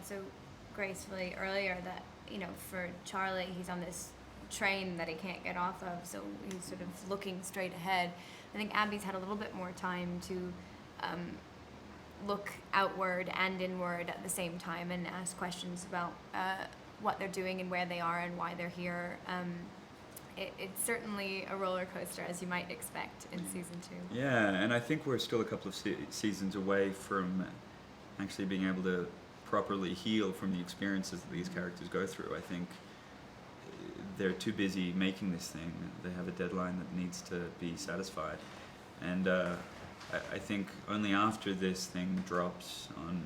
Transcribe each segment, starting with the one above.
so gracefully earlier that, you know, for Charlie, he's on this train that he can't get off of, so he's sort of looking straight ahead. I think Abby's had a little bit more time to look outward and inward at the same time and ask questions about what they're doing and where they are and why they're here. It's certainly a roller coaster, as you might expect in season 2. Yeah, and I think we're still a couple of seasons away from actually being able to properly heal from the experiences that these characters go through. I think they're too busy making this thing. They have a deadline that needs to be satisfied. And I think only after this thing drops on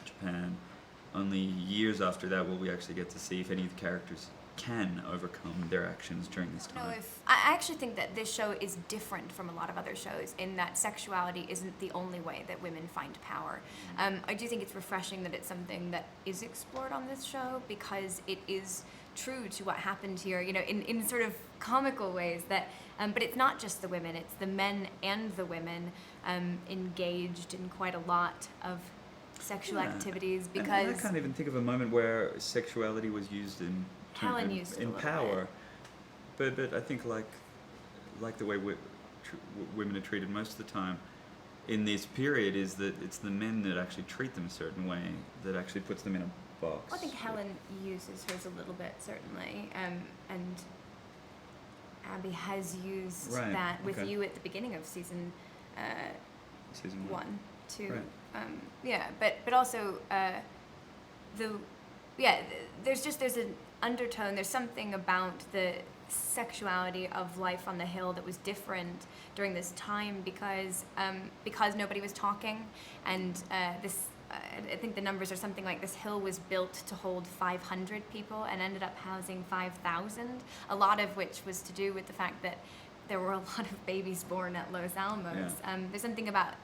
Japan, only years after that will we actually get to see if any of the characters can overcome their actions during this time. No, I actually think that this show is different from a lot of other shows in that sexuality isn't the only way that women find power. I do think it's refreshing that it's something that is explored on this show because it is true to what happened here, you know, in sort of comical ways that, but it's not just the women, it's the men and the women engaged in quite a lot of sexual activities because... And I can't even think of a moment where sexuality was used in Helen used it in power, but I think like the way women are treated most of the time in this period is that it's the men that actually treat them a certain way that actually puts them in a box. I think Helen uses hers a little bit certainly, and Abby has used that with you at the beginning of season 1, 2. Right. But also there's an undertone, there's something about the sexuality of life on the hill that was different during this time because nobody was talking, and I think the numbers are something like this hill was built to hold 500 people and ended up housing 5,000, a lot of which was to do with the fact that there were a lot of babies born at Los Alamos. There's something about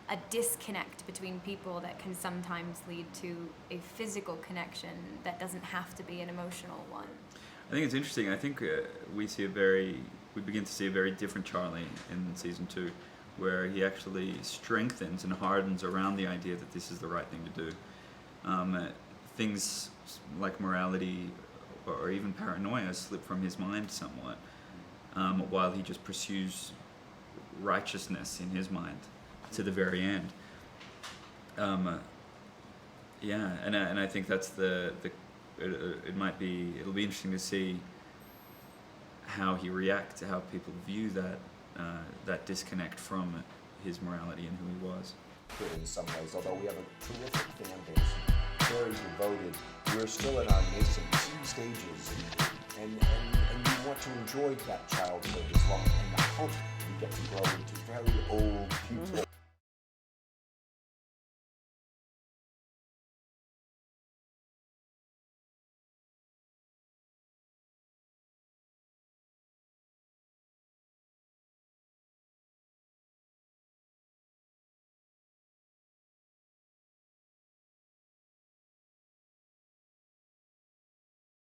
a disconnect between people that can sometimes lead to a physical connection that doesn't have to be an emotional one. I think it's interesting. I think we begin to see a very different Charlie in season 2, where he actually strengthens and hardens around the idea that this is the right thing to do. Things like morality or even paranoia slip from his mind somewhat, while he just pursues righteousness in his mind to the very end. And I think that's it'll be interesting to see how he reacts, how people view that disconnect from his morality and who he was. In some ways, although we have a terrific fan base, very devoted, we're still in our nascent stages, and we want to enjoy that childhood as long, and I hope we get to grow into very old people.